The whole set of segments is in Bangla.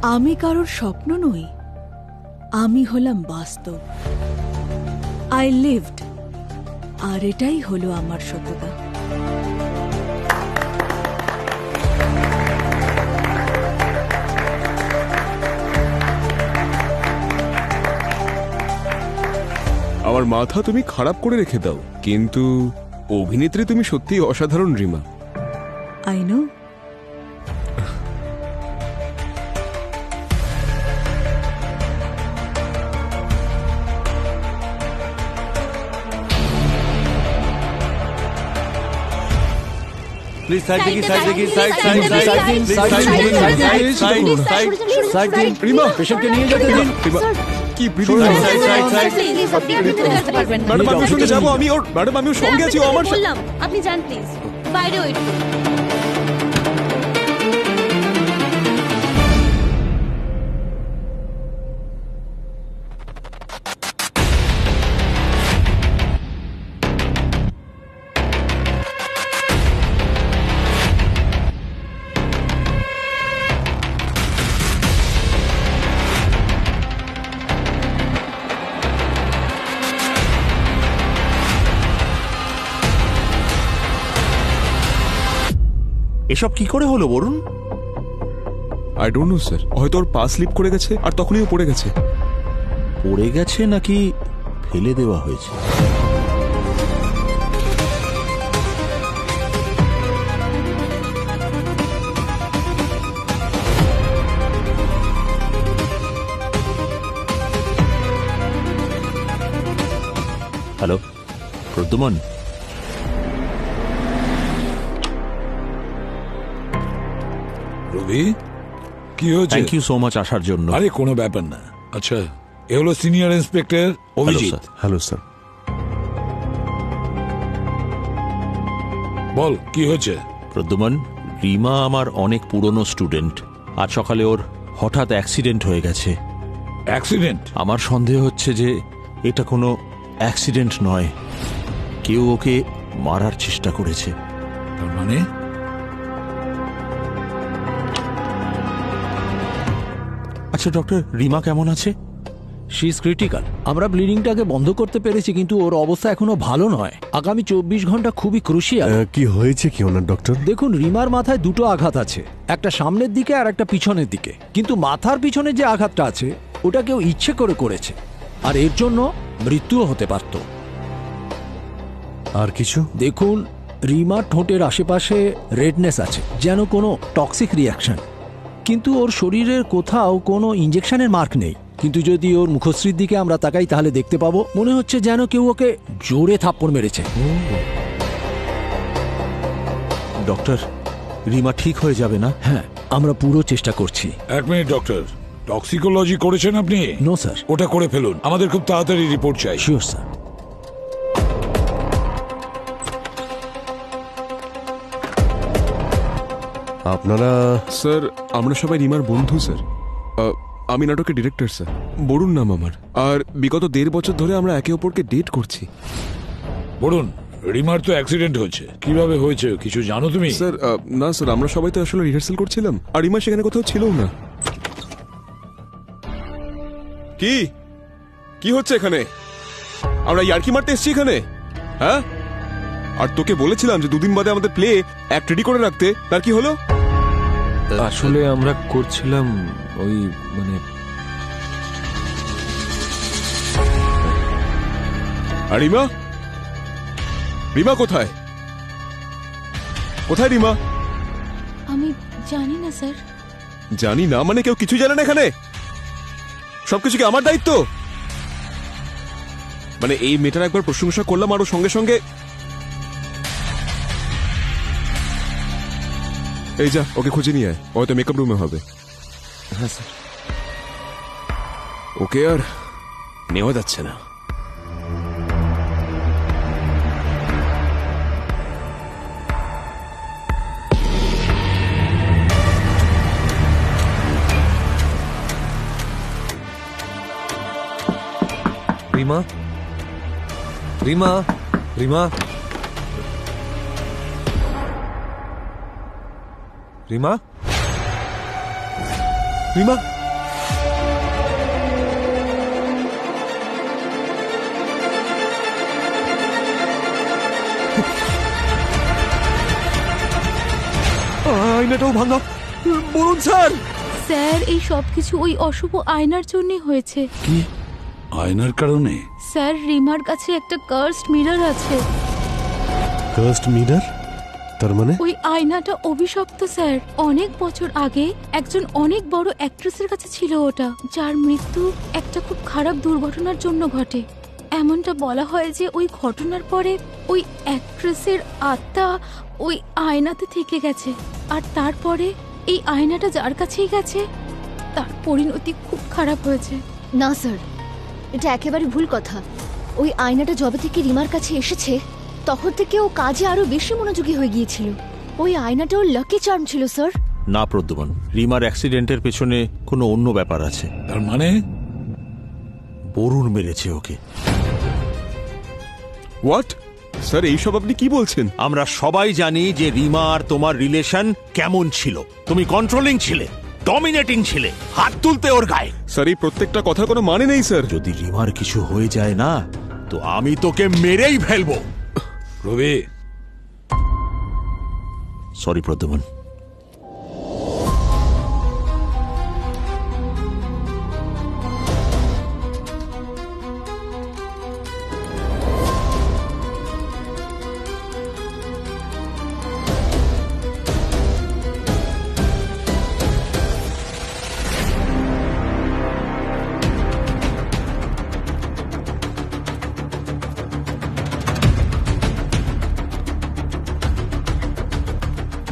আমি কারোর স্বপ্ন নই, আমি হলাম বাস্তব। আই লিভড, আর এটাই হলো আমার সততা। আমার মাথা তুমি খারাপ করে রেখে দাও, কিন্তু অভিনেত্রী তুমি সত্যিই অসাধারণ Rima. I know. Please side দেখি, সাইড দেখি, সাইড সাইড সাইড সাইড দিন। রিমা, পেশেন্টকে নিয়ে যেতে দিন। কি breathing? Side side side. Madam আমি ওর সঙ্গে যাবো, ম্যাডাম আমি ওর সঙ্গে আছি, ও আমার বললাম আপনি যান প্লিজ, বাইরে ওয়েট করুন। এসব কি করে হলো বলুন? আই ডোন্ট নো স্যার, হয়তো ওর পা স্লিপ করে গেছে আর তখনই ও পড়ে গেছে। পড়ে গেছে নাকি ফেলে দেওয়া হয়েছে? হ্যালো প্রদ্যুমন, রবি, কি হয়েছে? থ্যাংক ইউ সো মাচ আসার জন্য। আরে কোনো ব্যাপার না। আচ্ছা, এ হলো senior inspector Abhijit. Hello sir. বল কি হয়েছে? প্রদ্যুমন, রিমা আমার অনেক পুরনো স্টুডেন্ট। আজ সকালে ওর হঠাৎ অ্যাক্সিডেন্ট হয়ে গেছে। অ্যাক্সিডেন্ট? আমার সন্দেহ হচ্ছে যে এটা কোনো অ্যাক্সিডেন্ট নয়, কেউ ওকে মারার চেষ্টা করেছে। তার মানে? আচ্ছা ডক্টর, রিমা কেমন আছে? She is critical. আমরা ব্লিডিংটাকে বন্ধ করতে পেরেছি, কিন্তু ওর অবস্থা এখনো ভালো নয়। আগামী 24 ঘন্টা খুবই ক্রুশিয়াল। কি হয়েছে কি ওনার ডক্টর? দেখুন, রিমার মাথায় দুটো আঘাত আছে, একটা সামনের দিকে আর একটা পিছনের দিকে। কিন্তু মাথার পিছনে যে আঘাতটা আছে ওটা কেউ ইচ্ছে করে করেছে, আর এর জন্য মৃত্যুও হতে পারত। আর কিছু? দেখুন, রিমার ঠোঁটের আশেপাশে রেডনেস আছে, যেন কোনো টক্সিক রিয়াকশন। কিন্তু ওর শরীরের কোথাও কোনো ইঞ্জেকশনের মার্ক নেই। কিন্তু যদি ওর মুখশ্রীর দিকে আমরা তাকাই তাহলে দেখতে পাবো মনে হচ্ছে যেন কেউ ওকে জোরে থাপ্পড় মেরেছে। ডক্টর, রিমা ঠিক হয়ে যাবে না? হ্যাঁ, আমরা পুরো চেষ্টা করছি। এক মিনিট ডক্টর, টক্সিকোলজি করেছেন আপনি? No sir. ওটা করে ফেলুন, আমাদের খুব তাড়াতাড়ি রিপোর্ট চাই। Sure sir. আপনারা? স্যার আমরা সবাই রিমার বন্ধু স্যার। আমি নাটকের ডিরেক্টর স্যার, বরুণ নাম আমার। আর বিগত 1.5 বছর ধরে আমরা একে অপরকে ডেট করছি। বলুন, রিমার তো অ্যাক্সিডেন্ট হয়েছে, কিভাবে হয়েছে কিছু জানো তুমি? স্যার না স্যার, আমরা সবাই তো আসলে রিহার্সাল করছিলাম, আর রিমা সেখানে কোথাও ছিল না। কি কি হচ্ছে এখানে? আমরা ইয়ার্কি মারতে এসেছি এখানে, হ্যাঁ? আর তোকে বলেছিলাম যে 2 দিন বাদে আমাদের প্লে অ্যাক্ট রেডি করে রাখতে, তার কি হলো? আসলে আমরা করছিলাম ওই মানে আর রিমা? রিমা কোথায়? কোথায় রিমা? আমি জানি না স্যার। জানি না মানে কেউ কিছু জানে না এখানে? সবকিছু কি আমার দায়িত্ব? মানে এই মেয়েটার একবার প্রশংসা করলাম আর ওর সঙ্গে সঙ্গে এই যা, ওকে খুঁজে নিয়ে আয়, ও হয়তো মেকআপ রুমে হবে। হ্যাঁ স্যার। ওকে আর নেওয়া যাচ্ছে না। রিমা, রিমা, রিমা, রিমা, রিমা আয়নাটাও ভাঙা। বলুন স্যার। স্যার এই সব কিছু ওই অশুভ আয়নার জন্যই হয়েছে। কি আয়নার কারণে? স্যার রিমার কাছে একটা কার্সড মিরর আছে। Cursed mirror? তার মানে ওই আয়নাটা অভিশপ্ত স্যার। অনেক বছর আগে একজন অনেক বড় অ্যাক্ট্রেসের কাছে ছিল ওটা, যার মৃত্যু একটা খুব খারাপ দুর্ঘটনার জন্য ঘটে। এমনটা বলা হয় যে ওই ঘটনার পরে ওই অ্যাক্ট্রেসের আত্মা ওই আয়নাতে থেকে গেছে, আর তারপরে এই আয়নাটা যার কাছেই গেছে তার পরিণতি খুব খারাপ হয়েছে। না স্যার, এটা একেবারে ভুল কথা। ওই আয়নাটা যবে থেকে রিমার কাছে এসেছে তখন থেকে ও কাজে আরো বেশি মনোযোগী হয়ে গিয়েছিল। ওই আয়নাটা ওর লাকি চার্ম ছিল স্যার। না প্রদ্যুমন, রিমার অ্যাক্সিডেন্টের পেছনে কোনো অন্য ব্যাপার আছে। তার মানে বরুণ মেরেছে ওকে। হোয়াট? স্যার এইসব আপনি কি বলছেন? আমরা সবাই জানি যে রিমা আর তোমার রিলেশন কেমন ছিল। তুমি কন্ট্রোলিং ছিলে, ডমিনেটিং ছিলে, হাত তুলতে ওর গায়ে। স্যার এই প্রত্যেকটা কথার কোনো মানে নেই স্যার। যদি রিমার কিছু হয়ে যায় না, তো আমি তোকে মেরেই ফেলবো। রবি, সরি প্রদ্যুমন।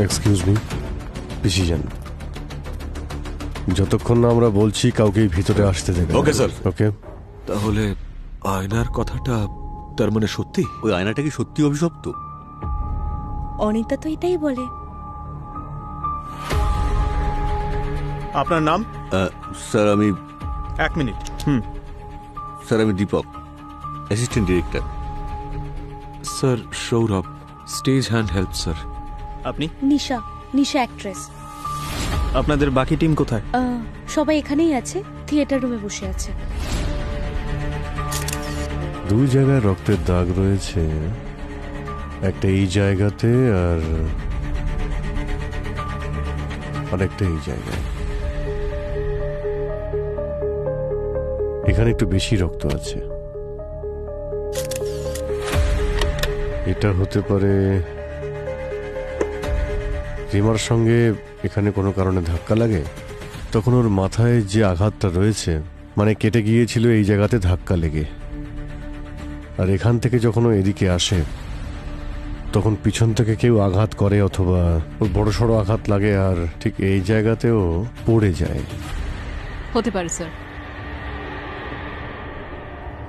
এক্সকিউজ মি, পিছিয়ে যান। যতক্ষণ না আমরা বলছি কাউকে ভিতরে আসতে দেবে। Okay sir. ওকে। তাহলে আয়নার কথাটা তার মানে সত্যি? ওই আয়নাটা কি সত্যি অভিশপ্ত? অনিতা তো এটাই বলে। আপনার নাম? স্যার আমি 1 মিনিট। স্যার আমি Deepak, assistant director. Sir Saurav, stage hand help sir. আপনি? নিশা, নিশা অ্যাক্ট্রেস। আপনাদের বাকি টিম কোথায়? সবাই এখানেই আছে, থিয়েটার রুমে বসে আছে। দুই জায়গায় রক্তের দাগ রয়েছে, একটা এই জায়গাতে আর আরেকটা এই জায়গায়। এখানে একটু বেশি রক্ত আছে। এটা হতে পারে রিমার সঙ্গে এখানে কোনো কারণে ধাক্কা লাগে, তখন ওর মাথায় যে আঘাতটা রয়েছে, মানে কেটে গিয়েছিল এই জায়গাতে ধাক্কা লেগে। আর এখান থেকে যখন ও এদিকে আসে তখন পিছন থেকে কেউ আঘাত করে, অথবা ওর বড় সড়ো আঘাত লাগে আর ঠিক এই জায়গাতেও পড়ে যায়। হতে পারে স্যার।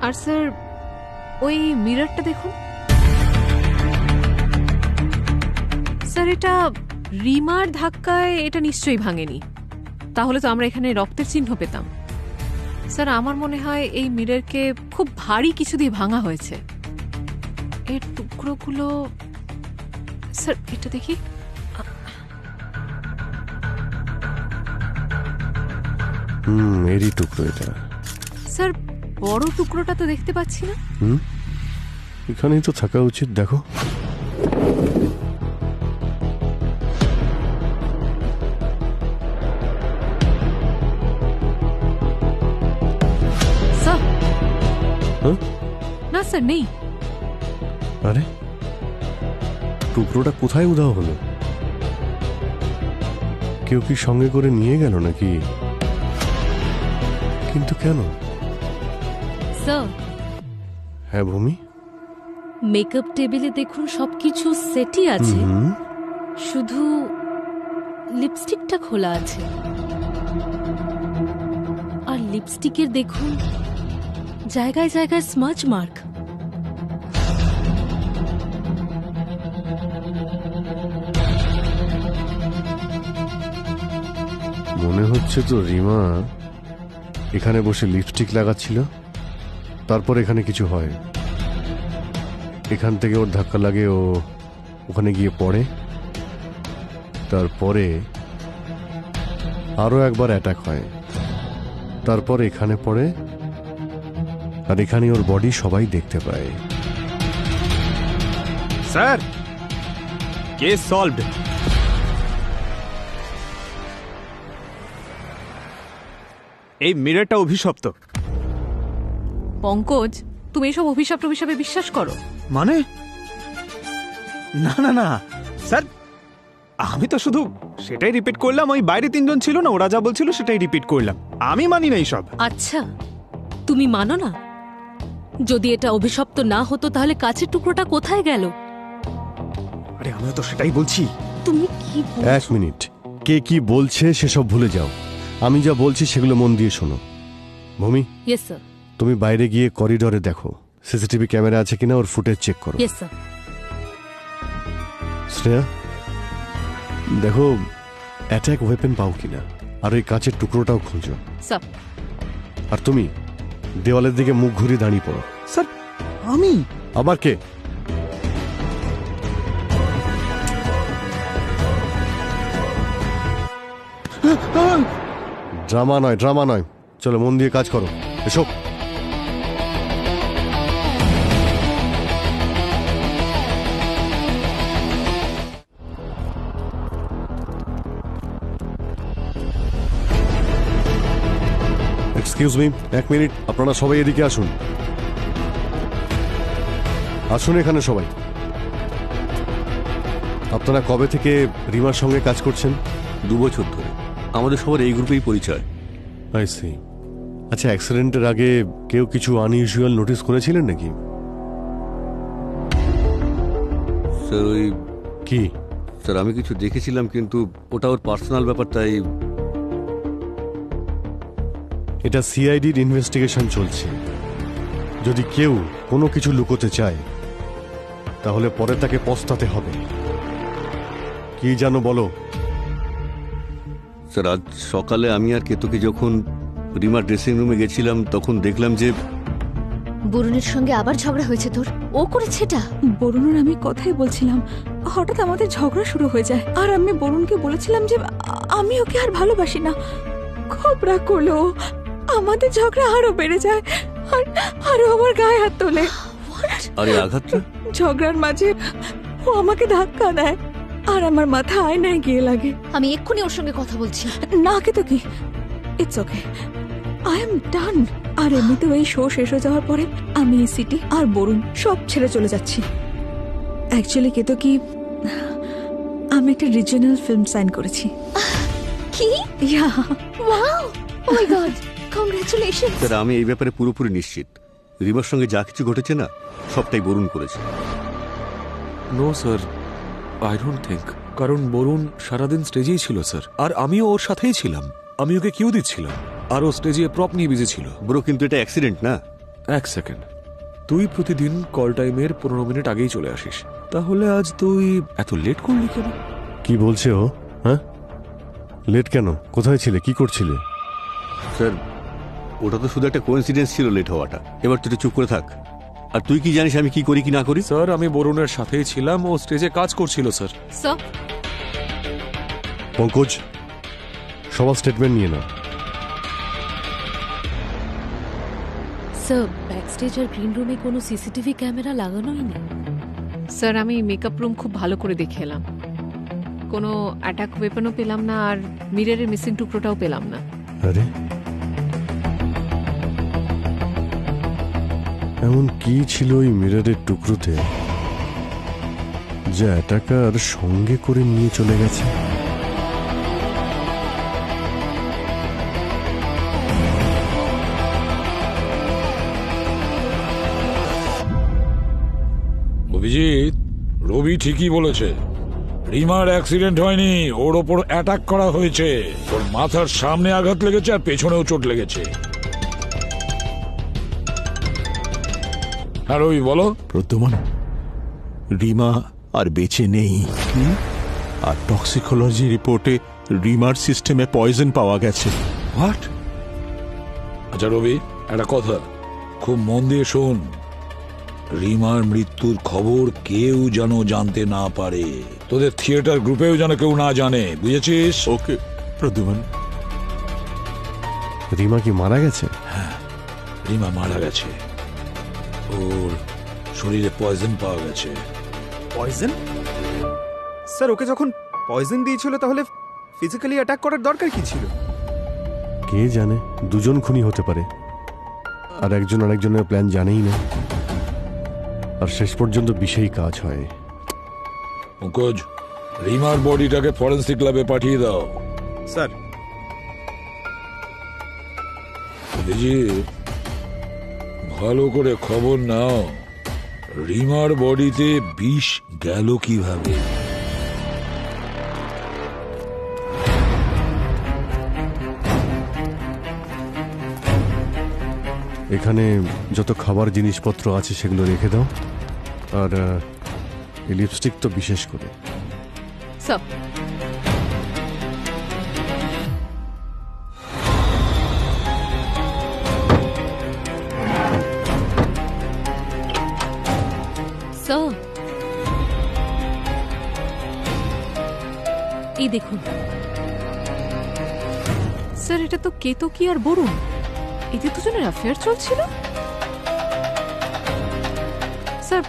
আর স্যার ওই মিররটা দেখুন স্যার, এটা রিমার ধাক্কায় এটা নিশ্চয়ই ভাঙেনি, তাহলে তো আমরা এখানে রক্তের চিহ্ন পেতাম। স্যার আমার মনে হয় এই মিররকে খুব ভারী কিছু দিয়ে ভাঙা হয়েছে। এর টুকরোগুলো স্যার, এটা দেখি। এরই টুকরো এটা। স্যার বড় টুকরোটা তো দেখতে পাচ্ছি না। এখানেই তো থাকা উচিত। দেখো, স্যার না স্যার, নেই। আরে টুকরোটা কোথায় উধাও হলো? কেউ কি সঙ্গে করে নিয়ে গেল নাকি? কিন্তু কেন? স্যার, হ্যাঁ ভূমি, মেকআপ টেবিলে দেখুন সবকিছু সেটই আছে, শুধু লিপস্টিকটা খোলা আছে। আর লিপস্টিকের দেখুন জায়গায় জায়গায় স্মাচ মার্ক। মনে হচ্ছে তো রিমা এখানে বসে লিপস্টিক লাগাচ্ছিল, তারপর এখানে কিছু হয়, এখান থেকে ওর ধাক্কা লাগে, ও ওখানে গিয়ে পড়ে, তারপরে আরও একবার অ্যাটাক হয়, তারপর এখানে পড়ে, আর এখানে ওর বডি সবাই দেখতে পায়। Sir, case solved. এই মিররটা অভিশপ্ত। পঙ্কজ, তুমি এসব অভিশাপ টভিশাপে বিশ্বাস করো? মানে? না না না স্যার, আমি তো শুধু সেটাই রিপিট করলাম। ওই বাইরে তিনজন ছিল না, ওরা যা বলছিল সেটাই রিপিট করলাম। আমি মানি না সব। আচ্ছা, তুমি মানো না? যদি এটা অভিশপ্ত না হতো তাহলে কাছের টুকরোটা কোথায় গেল? আরে আমিও তো সেটাই বলছি। তুমি কি এক মিনিট, কে কি বলছে সেসব ভুলে যাও, আমি যা বলছি সেগুলো মন দিয়ে শোনো। ভূমি, ইয়েস স্যার। তুমি বাইরে গিয়ে করিডোরে দেখো সিসিটিভি ক্যামেরা আছে কিনা, ওর ফুটেজ চেক করো। Yes sir. শ্রেয়া, দেখো অ্যাটাক ওয়েপেন পাও কিনা, আর ওই কাচের টুকরোটাও খুঁজো। স্যার। আর তুমি দেওয়ালের দিকে মুখ ঘুরিয়ে দাঁড়িয়ে পড়ো। স্যার, আমি আবার কে? ড্রামা নয়, ড্রামা নয়, চলো মন দিয়ে কাজ করো, এসো। এক্সকিউজ মি, এক মিনিট, আপনারা সবাই এদিকে আসুন। আসুন এখানে সবাই। আপনারা কবে থেকে রিমার সঙ্গে কাজ করছেন? 2 বছর ধরে। আমাদের সবার এই গ্রুপেই পরিচয়। I see. আচ্ছা, অ্যাক্সিডেন্টের আগে কেউ কিছু আনইউজুয়াল নোটিস করেছিলেন নাকি? স্যার ওই কি? স্যার আমি কিছু দেখেছিলাম, কিন্তু ওটা ওর পার্সোনাল ব্যাপার, তাই। এটা সিআইডির ইনভেস্টিগেশন চলছে। যদি কেউ কোনো কিছু লুকোতে চায় তাহলে পরে তাকে পস্তাতে হবে। কি জানো বলো? স্যার আজ সকালে আমি আর কেতকি যখন রিমার ড্রেসিং রুমে গেছিলাম তখন দেখলাম যে বরুণের সঙ্গে আবার ঝগড়া হয়েছে তোর। ও করেছে এটা? বরুণের আমি কথাই বলছিলাম, হঠাৎ আমাদের ঝগড়া শুরু হয়ে যায়। আর আমি বরুণকে বলেছিলাম যে আমি ওকে আর ভালোবাসি না। খুব রাগ করলো ও। আমাদের ঝগড়া আরো বেড়ে যায়, আর আরো আমার গায়ে হাত তোলে। আরে আঘাতটা? ঝগড়ার মাঝে ও আমাকে ধাক্কা দেয়, আর আমার মাথা আয়নায় গিয়ে লাগে। আমি এক্ষুনি ওর সঙ্গে কথা বলছি। না কে তো কি, it's okay, I am done. আর এমনিতেও এই শো শেষ হয়ে যাওয়ার পরে আমি এই সিটি আর বরুণ সব ছেড়ে চলে যাচ্ছি। অ্যাকচুয়ালি কে তো কি, আমি একটা রিজিওনাল ফিল্ম সাইন করেছি। কি? ইয়া, ওয়াও, ও মাই গড, কংগ্রাচুলেশন। স্যার আমি এই ব্যাপারে পুরোপুরি নিশ্চিত। রিমার সঙ্গে যা কিছু ঘটেছে না, সবটাই বরুণ করেছে। No sir, I don't think. কারণ বরুণ সারাদিন স্টেজেই ছিল স্যার, আর আমিও ওর সাথেই ছিলাম। আমি ওকে কিউ দিচ্ছিলাম, আর ও স্টেজে প্রপ নিয়ে বিজি ছিল। ব্রো, কিন্তু এটা অ্যাক্সিডেন্ট না। 1 সেকেন্ড, তুই প্রতিদিন কল টাইমের 15 মিনিট আগেই চলে আসিস, তাহলে আজ তুই এত লেট করলি কেন? কি বলছে ও? হ্যাঁ, লেট কেন? কোথায় ছিলে, কি করছিলে? স্যার ওটা তো শুধু একটা কোইন্সিডেন্স ছিল লেট হওয়াটা। এবার তুই চুপ করে থাক। আর তুই কি জানিস আমি কি করি কি না করি? স্যার আমি বরুণের সাথেই ছিলাম, ও স্টেজে কাজ করছিল স্যার। স্যার। পঙ্কজ, সবার স্টেটমেন্ট নিয়ে নাও। স্যার, ব্যাকস্টেজ আর গ্রিন রুমে কোনো সিসিটিভি ক্যামেরা লাগানোই নেই। স্যার আমি মেকআপ রুম খুব ভালো করে দেখে এলাম, কোনো অ্যাটাক ওয়েপনও পেলাম না, আর মিররের মিসিং টুকরোটাও পেলাম না। আরে এমন কি ছিল ওই মিররের টুকরোতে যা অ্যাটাকার সঙ্গে করে নিয়ে চলে গেছে? অভিজিৎ, রবি ঠিকই বলেছে। রিমার অ্যাক্সিডেন্ট হয়নি, ওর ওপর অ্যাটাক করা হয়েছে। ওর মাথার সামনে আঘাত লেগেছে আর পেছনেও চোট লেগেছে। আর রবি বলো। প্রদ্যুমান, রিমা আর বেঁচে নেই, আর টক্সিকোলজি রিপোর্টে রিমার সিস্টেমে পয়জন পাওয়া গেছে। হোয়াট? আচ্ছা রবি, একটা কথা খুব মন দিয়ে শোন। রিমার মৃত্যুর খবর কেউ যেন জানতে না পারে, তোদের থিয়েটার গ্রুপেও যেন কেউ না জানে, বুঝেছিস? ওকে প্রদ্যুমান। রিমা কি মারা গেছে? রিমা মারা গেছে, ওর শরীরে পয়জন পাওয়া গেছে। পয়জন? স্যার ওকে যখন পয়জন দিয়েছিল তাহলে ফিজিক্যালি অ্যাটাক করার দরকার কি ছিল? কে জানে, দুজন খুনি হতে পারে, আর একজন আরেকজনের প্ল্যান জানেই না, আর শেষ পর্যন্ত বিষেই কাজ হয়। পঙ্কজ, রিমার বডিটাকে ফরেন্সিক ল্যাবে পাঠিয়ে দাও। স্যার। অভিজিৎ, ভালো করে খবর নাও, রিমার বডিতে বিষ গেল কিভাবে? এখানে যত খাবার জিনিসপত্র আছে সেগুলো রেখে দাও, আর এই লিপস্টিক তো বিশেষ করে। স্যার, স্যার, এই দেখুন। স্যার এটা তো কেতকী আর বরুণ, এদের দুজনের অ্যাফেয়ার চলছিল। স্যার,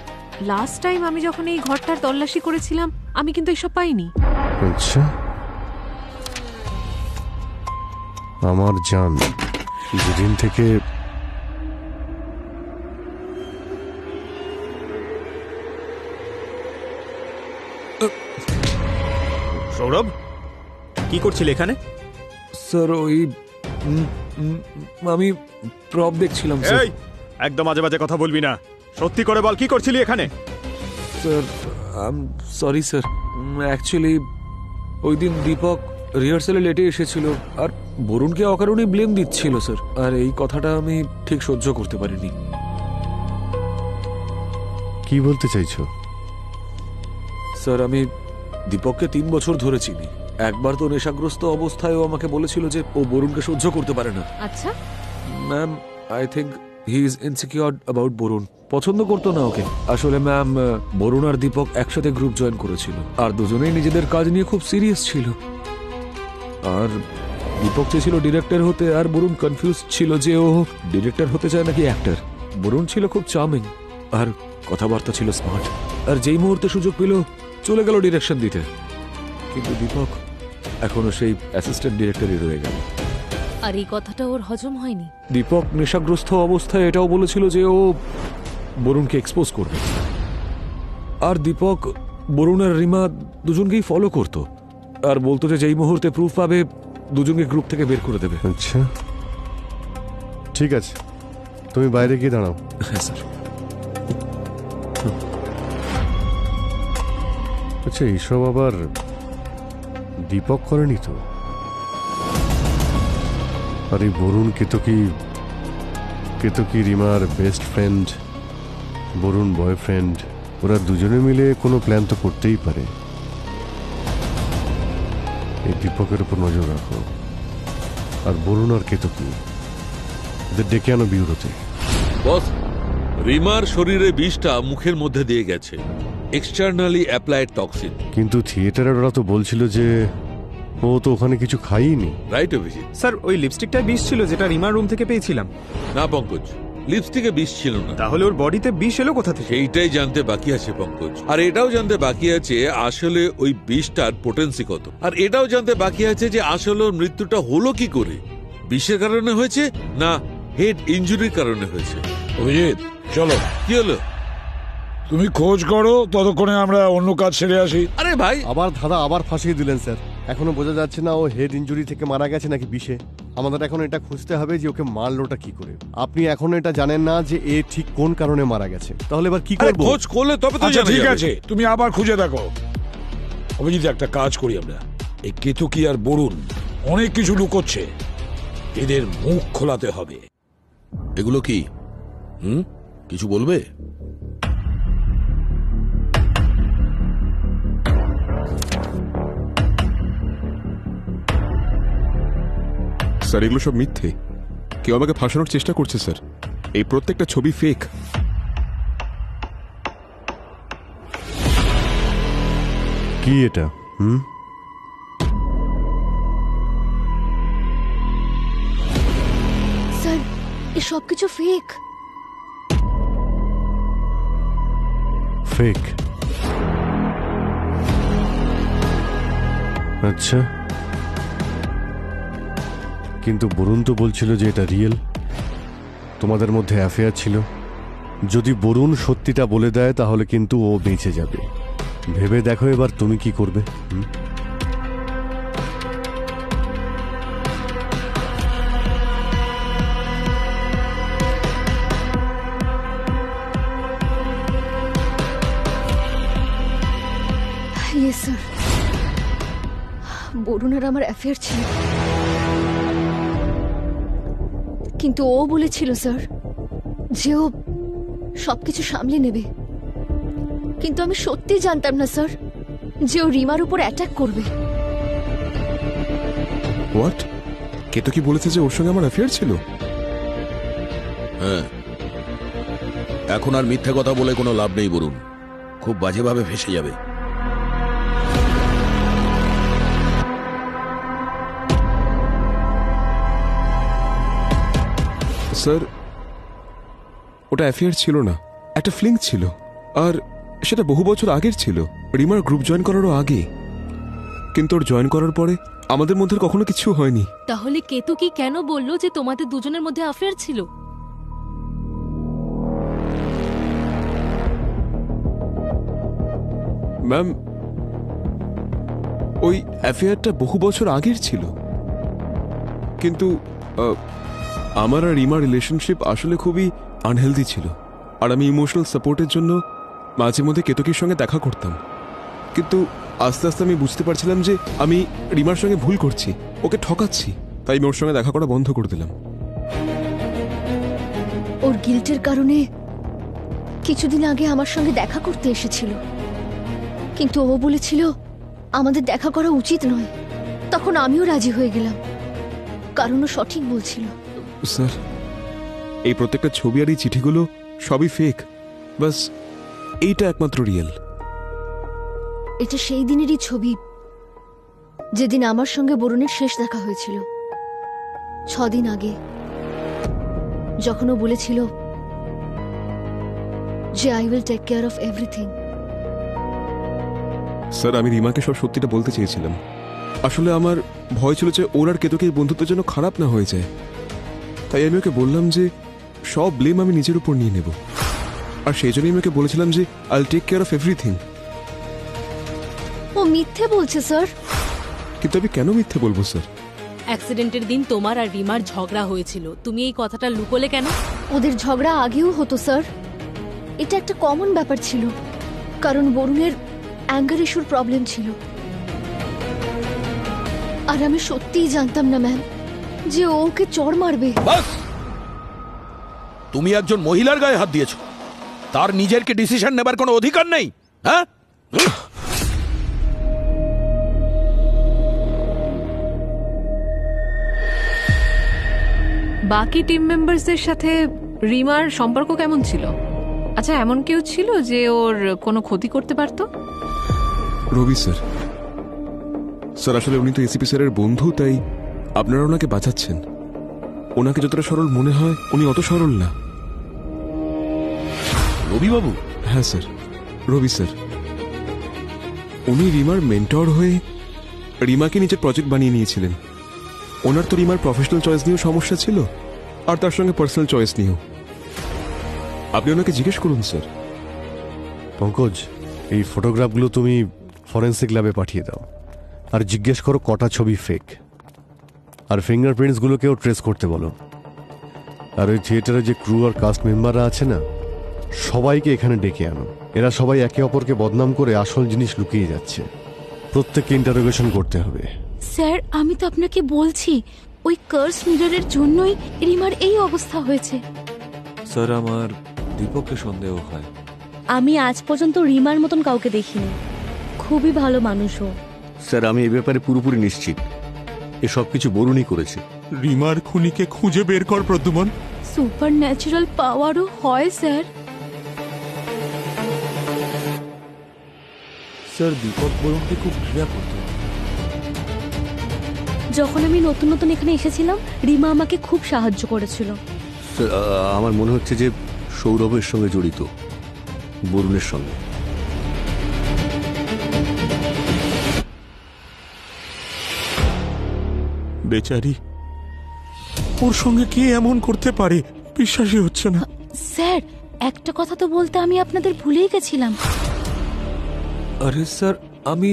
লাস্ট টাইম আমি যখন এই ঘরটার তল্লাশি করেছিলাম আমি কিন্তু এসব পাইনি। আচ্ছা, আমার জান যেদিন থেকে সৌরভ, কি করছিল এখানে? স্যার ওই আমি প্রপ দেখছিলাম স্যার। এই, একদম আজে বাজে কথা বলবি না, সত্যি করে বল কি করছিলি এখানে? স্যার সরি স্যার, অ্যাকচুয়ালি ওই দিন দীপক রিহার্সালে লেটে এসেছিল আর বরুণকে অকারণে ব্লেম দিচ্ছিল স্যার, আর এই কথাটা আমি ঠিক সহ্য করতে পারিনি। কি বলতে চাইছো? স্যার আমি দীপককে 3 বছর ধরে চিনি। একবার তো নেশাগ্রস্ত অবস্থায় ও আমাকে বলেছিল যে ও বরুণকে সহ্য করতে পারে না। আচ্ছা, ma'am I think he is insecure about Varun, পছন্দ করতো না ওকে। আসলে ম্যাম, বরুণ আর দীপক একসাথে গ্রুপ জয়েন করেছিল আর দুজনেই নিজেদের কাজ নিয়ে খুব সিরিয়াস ছিল। আর দীপক চেয়েছিল ডিরেক্টর হতে, আর বরুণ কনফিউজ ছিল যে ও ডিরেক্টর হতে চায় নাকি অ্যাক্টর। বরুণ ছিল খুব চার্মিং আর কথাবার্তা ছিল স্মার্ট, আর যেই মুহূর্তে সুযোগ পেল চলে গেল ডিরেকশন দিতে। কিন্তু দীপক এখনো সেই অ্যাসিস্ট্যান্ট ডিরেক্টরই রয়ে গেল। আর এই কথাটা ওর হজম হয়নি। দীপক নেশাগ্রস্ত অবস্থায় এটাও বলেছিল যে ও বরুণকে এক্সপোজ করবে, আর দীপক বরুণ আর রিমা দুজনকেই ফলো করত আর বলতো যে যেই মুহূর্তে প্রুফ পাবে দুজনকে গ্রুপ থেকে বের করে দেবে। আচ্ছা ঠিক আছে, তুমি বাইরে গিয়ে দাঁড়াও। হ্যাঁ স্যার। আচ্ছা, এইসব আবার দীপক করেনি তো? আর এই বরুণ কেতকী রিমার বেস্ট ফ্রেন্ড, বরুণ বয়ফ্রেন্ড, ওরা দুজনে মিলে কোনো প্ল্যান তো করতেই পারে। এই দীপকের উপর নজর রাখো, আর বরুণ আর কেতকী ওদের ডেকে আনো বিউরোতে। বস, রিমার শরীরে বিষটা মুখের মধ্যে দিয়ে গেছে, এক্সটার্নালি অ্যাপ্লাইড টক্সিন। কিন্তু থিয়েটারের ওরা তো বলছিল যে ও তো ওখানে কিছু খাইনি। রাইট অভিজিৎ। স্যার ওই লিপস্টিকটা বিষ ছিল যেটা রিমার রুম থেকে পেয়েছিলাম। না পঙ্কজ, লিপস্টিকে বিষ ছিল না। তাহলে ওর বডিতে বিষ এলো কোথা থেকে? সেইটাই জানতে বাকি আছে পঙ্কজ, আর এটাও জানতে বাকি আছে আসলে ওই বিষটার পোটেন্সি কত, আর এটাও জানতে বাকি আছে যে আসলে ওর মৃত্যুটা হলো কি করে, বিষের কারণে হয়েছে না হেড ইনজুরির কারণে হয়েছে। অভিজিৎ চলো। কি হলো? তুমি খোঁজ করো, ততক্ষণে আমরা অন্য কাজ সেরে আসি। আরে ভাই, আবার দাদা আবার ফাঁসিয়ে দিলেন স্যার। এখনো বোঝা যাচ্ছে না ও হেড ইনজুরি থেকে মারা গেছে নাকি বিষে। আমাদের এখন এটা খুঁজতে হবে যে ওকে মারলোটা কি করে। আপনি এখনো এটা জানেন না যে এ ঠিক কোন কারণে মারা গেছে, তাহলে এবার কি করব? খোঁজ করলে তবে তো আচ্ছা জানা ঠিক যাবে। আছে, তুমি আবার খুঁজে দেখো। অভিজিৎ একটা কাজ করি আমরা, এই কেতকী আর বরুণ অনেক কিছু লুকোচ্ছে, এদের মুখ খোলাতে হবে। এগুলো কি কিছু বলবে? স্যার এগুলো সব মিথ্যে, কেউ আমাকে ফাঁসানোর চেষ্টা করছে স্যার। এই প্রত্যেকটা ছবি ফেক। কি এটা? এ সব কিছু ফেক। ফেক? আচ্ছা, কিন্তু বরুণ তো বলছিল যে এটা রিয়েল, তোমাদের মধ্যে অ্যাফেয়ার ছিল। যদি বরুণ সত্যিটা বলে দেয় তাহলে কিন্তু ও বেঁচে যাবে। ভেবে দেখো এবার তুমি কি করবে। ইয়েস স্যার, বরুণ আর আমার অ্যাফেয়ার ছিল, কিন্তু ও বলেছিল স্যার যে ও সবকিছু সামলে নেবে। কিন্তু আমি সত্যি জানতাম না স্যার যে ও রিমার উপর অ্যাটাক করবে। হোয়াট? কে তো কি বলেছে যে ওর সঙ্গে আমার অ্যাফেয়ার ছিল? হ্যাঁ, এখন আর মিথ্যে কথা বলে কোনো লাভ নেই বরুণ, খুব বাজেভাবে ফেসে যাবে। স্যার, ওটা অ্যাফেয়ার ছিল না, একটা ফ্লিং ছিল। আর সেটা বহু বছর আগের ছিল, রিমার গ্রুপ জয়েন করারও আগে। কিন্তু ওর জয়েন করার পরে আমাদের মধ্যে কখনো কিছু হয়নি। তাহলে কেতু কি কেন বললো যে তোমাদের দুজনের মধ্যে অ্যাফেয়ার ছিল? ম্যাম, ওই অ্যাফেয়ারটা বহু বছর আগের ছিল, কিন্তু আমার আর রিমার রিলেশনশিপ আসলে খুবই আনহেলদি ছিল। আর আমি ইমোশনাল সাপোর্টের জন্য মাঝে মধ্যে কেতকীর সঙ্গে দেখা করতাম। কিন্তু আস্তে আস্তে আমি বুঝতে পারছিলাম যে আমি রিমার সঙ্গে ভুল করছি, ওকে ঠকাচ্ছি। তাই আমি ওর সঙ্গে দেখা করা বন্ধ করে দিলাম। ওর গিল্টের কারণে কিছুদিন আগে আমার সঙ্গে দেখা করতে এসেছিল, কিন্তু ও বলেছিল আমাদের দেখা করা উচিত নয়। তখন আমিও রাজি হয়ে গেলাম, কারণ ও সঠিক বলছিল। স্যার, এই প্রত্যেকটা ছবি আর এই চিঠিগুলো সবই ফেক, বাস এইটা একমাত্র রিয়েল। এটা সেই দিনেরই ছবি যেদিন আমার সঙ্গে বরুণের শেষ দেখা হয়েছিল, 6 দিন আগে, যখন ও বলেছিল যে I will take care of everything. Sir, আমি রিমাকে সব সত্যিটা বলতে চেয়েছিলাম। আসলে আমার ভয় ছিল যে ওর আর কেতকীর বন্ধুত্বের জন্য খারাপ না হয়ে যায়। তাই আমি ওকে বললাম যে সব ব্লেম আমি নিজের উপর নিয়ে নেব। আর সেই জন্যই আমি ওকে বলেছিলাম যে I will take care of everything. ও মিথ্যে বলছে স্যার। কিন্তু আমি কেন মিথ্যে বলবো স্যার? অ্যাক্সিডেন্টের দিন তোমার আর রিমার ঝগড়া হয়েছিল, তুমি এই কথাটা লুকোলে কেন? ওদের ঝগড়া আগেও হতো স্যার, এটা একটা কমন ব্যাপার ছিল, কারণ বরুণের অ্যাঙ্গার ইস্যুর প্রবলেম ছিল। আর আমি সত্যিই জানতাম না ম্যাম যে ও ওকে চড় মারবে। বাস, তুমি একজন মহিলার গায়ে হাত দিয়েছো, তার নিজের কি ডিসিশন নেবার কোনো অধিকার নেই? হ্যাঁ, বাকি টিম মেম্বারসদের সাথে রিমার সম্পর্ক কেমন ছিল? আচ্ছা, এমন কেউ ছিল যে ওর কোনো ক্ষতি করতে পারতো? রবি স্যার। স্যার, আসলে উনি তো এসিপি স্যারের বন্ধু, তাই আপনারা ওনাকে বাঁচাচ্ছেন। ওনাকে যতটা সরল মনে হয় উনি অত সরল না। রবিবাবু? হ্যাঁ স্যার, রবি স্যার। উনি রিমার মেন্টর হয়ে রিমাকে নিজের প্রজেক্ট বানিয়ে নিয়েছিলেন। ওনার তো রিমার প্রফেশনাল চয়েস নিয়েও সমস্যা ছিল, আর তার সঙ্গে পার্সোনাল চয়েস নিয়েও। আপনি ওনাকে জিজ্ঞেস করুন স্যার। পঙ্কজ, এই ফটোগ্রাফগুলো তুমি ফরেন্সিক ল্যাবে পাঠিয়ে দাও, আর জিজ্ঞেস করো কটা ছবি ফেক। আর ফিঙ্গারপ্রিন্টসগুলোকেও ট্রেস করতে বলো। আর ওই থিয়েটারে যে ক্রু আর কাস্ট মেম্বাররা আছে না, সবাইকে এখানে ডেকে আনো। এরা সবাই একে অপরকে বদনাম করে আসল জিনিস লুকিয়ে যাচ্ছে। প্রত্যেককে ইন্টারোগেশন করতে হবে। স্যার, আমি তো আপনাকে বলছি ওই কার্স মিররের জন্যই রিমার এই অবস্থা হয়েছে। স্যার, আমার দীপককে সন্দেহ হয়। আমি আজ পর্যন্ত রিমার মতন কাউকে দেখিনি, খুবই ভালো মানুষও। স্যার, আমি এ ব্যাপারে পুরোপুরি নিশ্চিত এসব কিছু বরুণই করেছে। রিমার খুনিকে খুঁজে বের কর প্রদ্যুমন। সুপার ন্যাচারাল পাওয়ারও হয় স্যার। স্যার, দীপক বরুণকে খুব ঘৃণা করত। যখন আমি নতুন নতুন এখানে এসেছিলাম, রিমা আমাকে খুব সাহায্য করেছিল। স্যার আমার মনে হচ্ছে যে সৌরভের সঙ্গে জড়িত, বরুণের সঙ্গে। বেচারি, ওর সঙ্গে কে এমন করতে পারে, বিশ্বাসই হচ্ছে না। স্যার, একটা কথা তো বলতে আমি আপনাদের ভুলেই গেছিলাম। আরে স্যার, আমি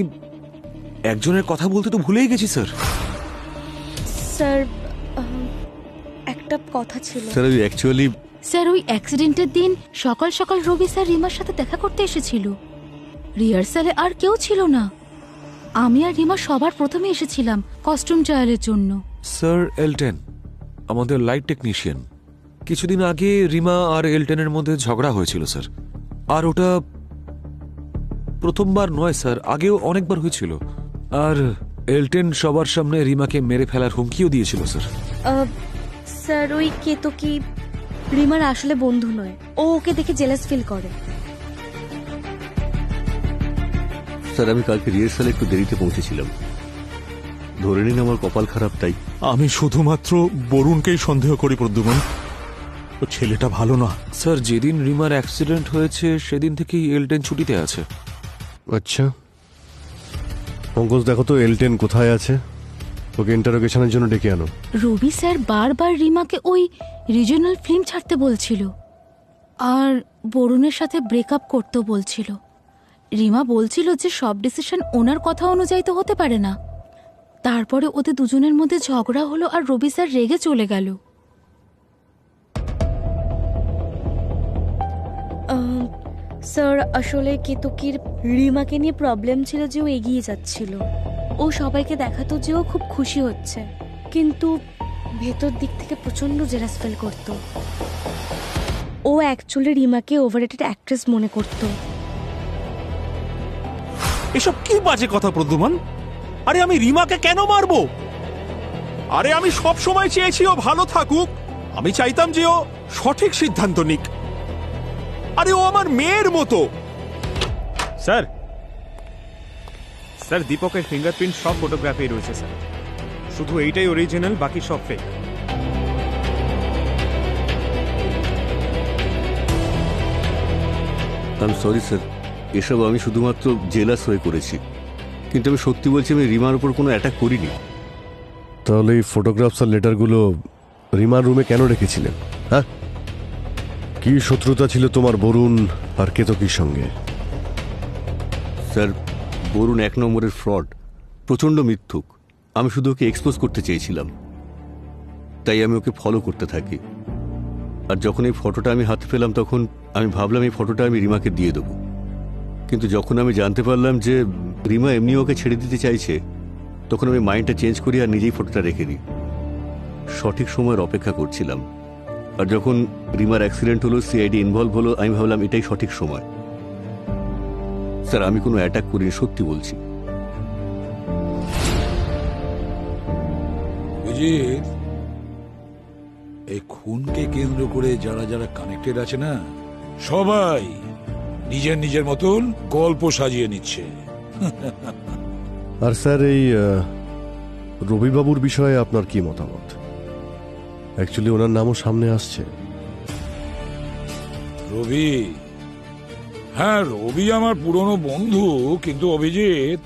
একজনের কথা বলতে তো ভুলেই গেছি স্যার। স্যার একটা কথা ছিল। স্যার অ্যাকচুয়ালি স্যার, ওই অ্যাক্সিডেন্টের দিন সকাল সকাল রবি স্যার রিমার সাথে দেখা করতে এসেছিল। রিহার্সালে আর কেউ ছিল না। আমি আর রিমা সবার প্রথমে এসেছিলাম কস্টিউম ট্রায়ালের জন্য। স্যার এলটেন, আমাদের লাইট টেকনিশিয়ান, কিছুদিন আগে রিমা আর এলটেনের মধ্যে ঝগড়া হয়েছিল স্যার। আর ওটা প্রথমবার নয় স্যার, আগেও অনেকবার হয়েছিল। আর এলটেন সবার সামনে রিমাকে মেরে ফেলার হুমকিও দিয়েছিল স্যার। স্যার ওই কেতকী রিমার আসলে বন্ধু নয়, ও ওকে দেখে জেলাস ফিল করে। স্যার আমি কালকে রিহার্সালে একটু দেরিতে পৌঁছেছিলাম, ধরে নিন আমার কপাল খারাপ তাই। আমি শুধুমাত্র বরুণকেই সন্দেহ করি প্রদ্যুম্ন, ও ছেলেটা ভালো না। স্যার, যেদিন রিমার অ্যাক্সিডেন্ট হয়েছে সেদিন থেকেই এলটেন ছুটিতে আছে। আচ্ছা পঙ্কজ, দেখো তো এলটেন কোথায় আছে, ওকে ইন্টারোগেশনের জন্য ডেকে আনো। রবি স্যার বারবার রিমাকে ওই রিজিওনাল ফিল্ম ছাড়তে বলছিল আর বরুণের সাথে ব্রেকআপ করতেও বলছিল। রিমা বলছিল যে সব ডিসিশন ওনার কথা অনুযায়ী তো হতে পারে না। তারপরে ওদের দুজনের মধ্যে ঝগড়া হলো আর রবি স্যার রেগে চলে গেল। স্যার আসলে কেতকীর রিমাকে নিয়ে প্রবলেম ছিল যে ও এগিয়ে যাচ্ছিল, ও সবাইকে দেখাতো যে ও খুব খুশি হচ্ছে, কিন্তু ভেতর দিক থেকে প্রচন্ড জেলাস ফিল করতো। ও অ্যাকচুয়ালি রিমাকে ওভাররেটেড অ্যাক্ট্রেস মনে করত। এসব কি বাজে কথা প্রদ্যুম্ন? আরে আমি রিমাকে কেন মারবো? আরে আমি সব সময় চেয়েছি ও ভালো থাকুক, আমি চাইতাম যে ও সঠিক সিদ্ধান্ত নিক। আরে ও আমার মেয়ের মতো। স্যার স্যার দীপকের ফিঙ্গারপ্রিন্ট সব ফটোগ্রাফি রয়েছে স্যার, শুধু এইটাই অরিজিনাল, বাকি সব fake. I am sorry sir, এসব আমি শুধুমাত্র জেলাস হয়ে করেছি, কিন্তু আমি সত্যি বলছি আমি রিমার উপর কোনো অ্যাটাক করিনি। তাহলে এই ফটোগ্রাফস আর লেটারগুলো রিমার রুমে কেন রেখেছিলেন? হ্যাঁ, কি শত্রুতা ছিল তোমার বরুণ আর কেতকীর সঙ্গে? স্যার বরুণ 1 নম্বরের ফ্রড, প্রচণ্ড মিথ্যুক। আমি শুধু ওকে এক্সপোজ করতে চেয়েছিলাম, তাই আমি ওকে ফলো করতে থাকি। আর যখন এই ফটোটা আমি হাতে পেলাম তখন আমি ভাবলাম এই ফটোটা আমি রিমাকে দিয়ে দেবো, কিন্তু যখন আমি জানতে পারলাম যে রিমা এমনি ওকে ছেড়ে দিতে চাইছে, তখন আমি মাইন্ডটা চেঞ্জ করি আর নিজেই ফটোটা রেখে দিই। সঠিক সময়ের অপেক্ষা করছিলাম, আর যখন রিমার অ্যাক্সিডেন্ট হলো, সিআইডি ইনভলভ হলো, আমি ভাবলাম এটাই সঠিক সময়। স্যার আমি কোনো অ্যাটাক করিনি, সত্যি বলছি। অভিজিৎ, এই খুনকে কেন্দ্র করে যারা যারা কানেক্টেড আছে না, সবাই নিজের নিজের মতন গল্প সাজিয়ে নিচ্ছে। আর স্যার এই রবিবাবুর বিষয়ে আপনার কি মতামত? অ্যাকচুয়ালি ওনার নামও সামনে আসছে। রবি, হ্যাঁ রবি আমার পুরনো বন্ধু, কিন্তু অভিজিৎ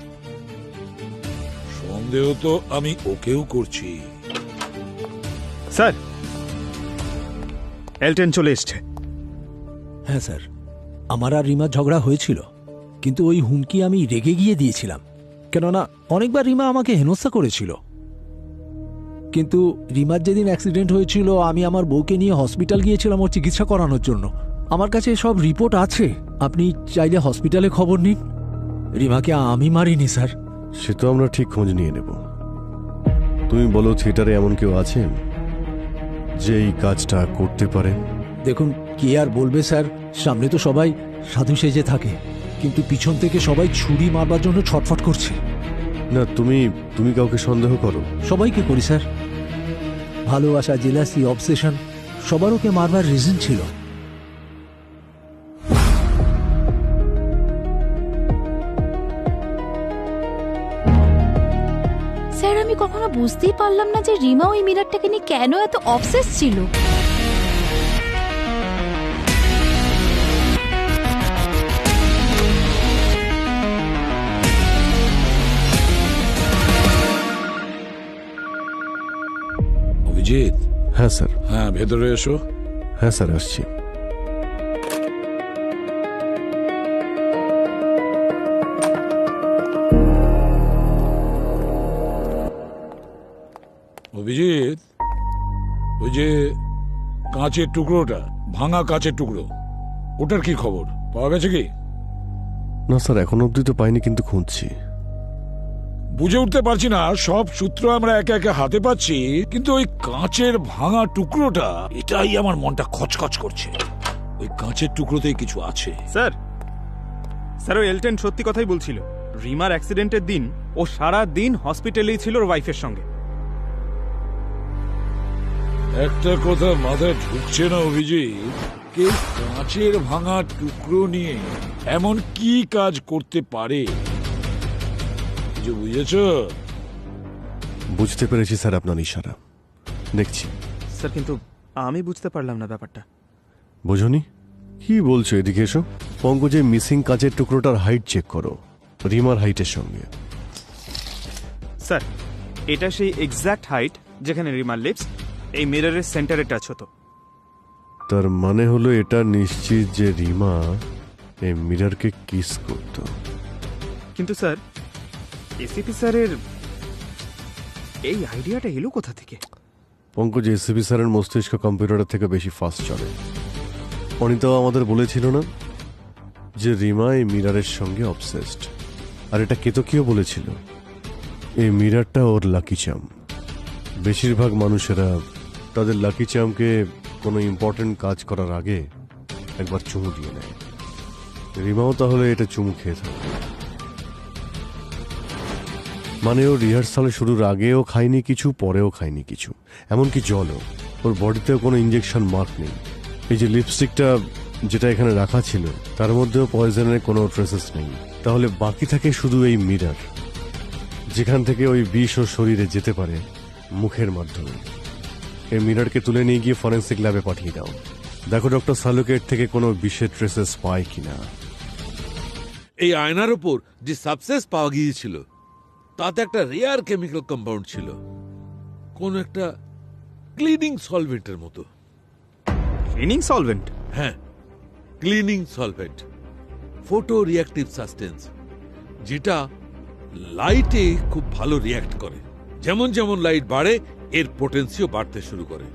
সন্দেহ তো আমি ওকেও করছি। স্যার এলটেন চলে এসছে। হ্যাঁ স্যার, আমার আর রিমার ঝগড়া হয়েছিল, কিন্তু ওই হুমকি আমি রেগে গিয়ে দিয়েছিলাম, কেননা অনেকবার রিমা আমাকে হেনস্থা করেছিল। কিন্তু রিমার যেদিন অ্যাক্সিডেন্ট হয়েছিল আমি আমার বউকে নিয়ে হসপিটাল গিয়েছিলাম ওর চিকিৎসা করানোর জন্য। আমার কাছে সব রিপোর্ট আছে, আপনি চাইলে হসপিটালে খবর নিন। রিমাকে আমি মারিনি স্যার। সে তো আমরা ঠিক খোঁজ নিয়ে নেব। তুমি বলো, থিয়েটারে এমন কেউ আছেন যে এই কাজটা করতে পারে? দেখুন, কে আর বলবে স্যার, সামনে তো সবাই সাধু সেজে থাকে, কিন্তু পিছন থেকে সবাই ছুরি মারবার জন্য ছটফট করছে। না, তুমি কাউকে সন্দেহ করো? সবাইকে করি স্যার। ভালোবাসা, জেলাসি, অবসেশন, সবার ওকে মারবার রিজন ছিল। স্যার, আমি কখনো বুঝতেই পারলাম না যে রিমা ওই মিরারটাকে নিয়ে কেন এত অবসেস ছিল। অভিজিৎ। হ্যাঁ স্যার। হ্যাঁ, ভেতরে এসো। হ্যাঁ স্যার, আসছি। অভিজিৎ, ওই যে কাঁচের টুকরোটা, ভাঙা কাঁচের টুকরো, ওটার কি খবর? পাওয়া গেছে কি? না স্যার, এখন অবধি তো পাইনি, কিন্তু খুঁজছি। বুঝে উঠতে পারছি না, সব সূত্র আমরা একে একে হাতে পাচ্ছি, কিন্তু ওই কাঁচের ভাঙা টুকরোটা, এটাই আমার মনটা খচখচ করছে। ওই কাঁচের টুকরোতেই কিছু আছে। স্যার, স্যার ওই এলটেন সত্যি কথাই বলছিল। রিমার অ্যাক্সিডেন্টের দিন ও সারা দিন হসপিটালেই ছিল ওর ওয়াইফের সঙ্গে। একটা কথা মাথায় ঢুকছে না অভিজিৎ, কেউ কাঁচের ভাঙা টুকরো নিয়ে এমন কি কাজ করতে পারে? বুঝেছ? বুঝতে পেরেছি স্যার আপনার ইশারা, দেখছি। স্যার কিন্তু আমি বুঝতে পারলাম না ব্যাপারটা। বোঝনি? কি বলছো? এদিকে এসো। পঙ্কজে মিসিং কাঁচের টুকরোটার হাইট চেক করো, রিমার হাইটের সঙ্গে। স্যার, এটা সেই এক্স্যাক্ট হাইট যেখানে রিমার লিপস এই মিররের সেন্টারে টাচ হতো। তার মানে হলো এটা নিশ্চিত যে রিমা এই মিররকে কিস করত। কিন্তু স্যার, এসিপি স্যারের এই আইডিয়াটা এলো কোথা থেকে? পঙ্কজ, এসিপি স্যারের মস্তিষ্ক কম্পিউটারের থেকে বেশি ফাস্ট চলে। অনিতাও আমাদের বলেছিল না যে রিমা এই মিররের সঙ্গে অবসেসড? আর এটা কেতকীও বলেছিল, এই মিররটা ওর লাকি চার্ম। বেশিরভাগ মানুষেরা তাদের লাকি চার্মকে কোনো ইম্পর্টেন্ট কাজ করার আগে একবার চুমু দিয়ে নেয়। রিমাও তাহলে এটা চুমু খেয়ে থাকে। মানে ও রিহার্সাল শুরুর আগেও খায়নি কিছু, পরেও খায়নি কিছু, এমনকি জলও। ওর বডিতেও কোনো ইঞ্জেকশন মার্ক নেই। এই যে লিপস্টিকটা যেটা এখানে রাখা ছিল, তার মধ্যেও পয়জনের কোনো ট্রেসেস নেই। তাহলে বাকি থাকে শুধু এই মিরর, যেখান থেকে ওই বিষ ওর শরীরে যেতে পারে মুখের মাধ্যমে। এই মিররকে তুলে নিয়ে গিয়ে ফরেন্সিক ল্যাবে পাঠিয়ে দাও। দেখো ডক্টর সালুকের থেকে কোনো বিষের ট্রেসেস পায় কিনা। এই আয়নার উপর যে সাবস্টেন্স পাওয়া গিয়েছিল তাতে একটা রেয়ার কেমিক্যাল কম্পাউন্ড ছিল, কোন একটা ক্লিনিং সলভেন্টের মতো। Cleaning solvent? হ্যাঁ, cleaning solvent, photo reactive substance, যেটা লাইটে খুব ভালো রিঅ্যাক্ট করে। যেমন যেমন লাইট বাড়ে এর পোটেন্সিও বাড়তে শুরু করে।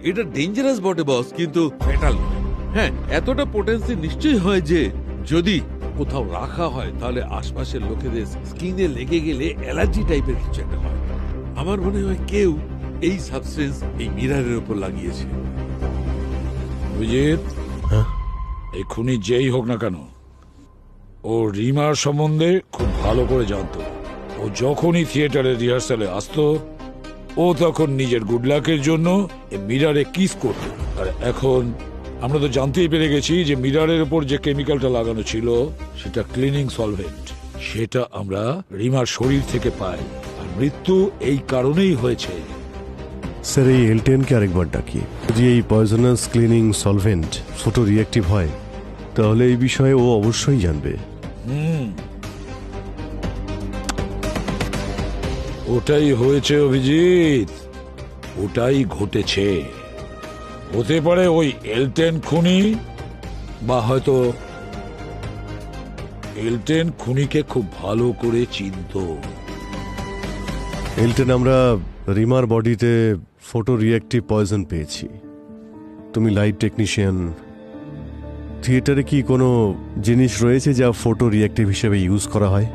এটা ডেঞ্জারাস বটে বস, কিন্তু ফ্যাটাল নয়। হ্যাঁ, এতটা পোটেন্সি নিশ্চয়ই হয় যে যদি কোথাও রাখা হয় তাহলে আশপাশের লোকেদের স্কিনে লেগে গেলে অ্যালার্জি টাইপের কিছু একটা হয়। আমার মনে হয় কেউ এই সাবস্টেন্স এই মিররের উপর লাগিয়েছে। অভিজিৎ, এই খুনি যেই হোক না কেন, ও রিমার সম্বন্ধে খুব ভালো করে জানতো। ও যখনই থিয়েটারের রিহার্সালে আসতো, ও তখন নিজের গুড লাকের জন্য এই মিররে কিস করত। আর এখন আমরা তো জানতেই পেরে গেছি যে মিররের উপর যে কেমিক্যালটা লাগানো ছিল সেটা ক্লিনিং সলভেন্ট। সেটা আমরা রিমার শরীর থেকে পাই, আর মৃত্যু এই কারণেই হয়েছে। স্যার, এই এলটেনকে আরেকবার ডাকি। যদি এই poisonous cleaning solvent photo reactive হয় তাহলে এই বিষয়ে ও অবশ্যই জানবে। ওটাই হয়েছে অভিজিৎ, ওটাই ঘটেছে। হতে পারে ওই এলটেন খুনি, বা হয়তো এলটেন খুনিকে খুব ভালো করে চিনতো। এলটেন, আমরা রিমার বডিতে ফটো রিঅ্যাক্টিভ পয়জন পেয়েছি। তুমি লাইট টেকনিশিয়ান, থিয়েটারে কি কোনো জিনিস রয়েছে যা ফটো রিঅ্যাক্টিভ হিসেবে ইউজ করা হয়?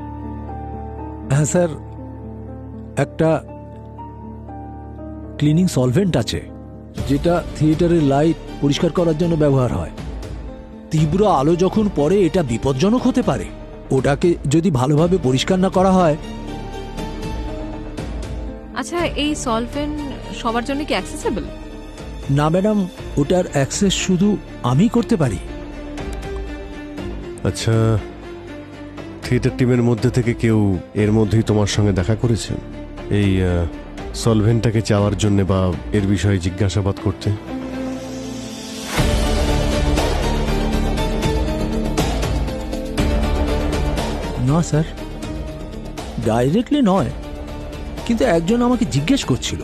হ্যাঁ স্যার, একটা ক্লিনিং সলভেন্ট আছে যেটা থিয়েটারের লাইট পরিষ্কার করার জন্য ব্যবহার হয়। তীব্র আলো যখন পড়ে এটা বিপজ্জনক হতে পারে। ওটাকে যদি ভালোভাবে পরিষ্কার না করা হয়। আচ্ছা, এই সলভেন্ট সবার জন্য কি অ্যাক্সেসিবল? না ম্যাডাম, ওটার অ্যাক্সেস শুধু আমি করতে পারি। আচ্ছা, থিয়েটার টিমের মধ্যে থেকে কেউ এর মধ্যেই তোমার সঙ্গে দেখা করেছে এই সলভেন্টটাকে চাওয়ার জন্য বা এর বিষয়ে জিজ্ঞাসাবাদ করতে? না স্যার, ডাইরেক্টলি নয়, কিন্তু একজন আমাকে জিজ্ঞেস করছিল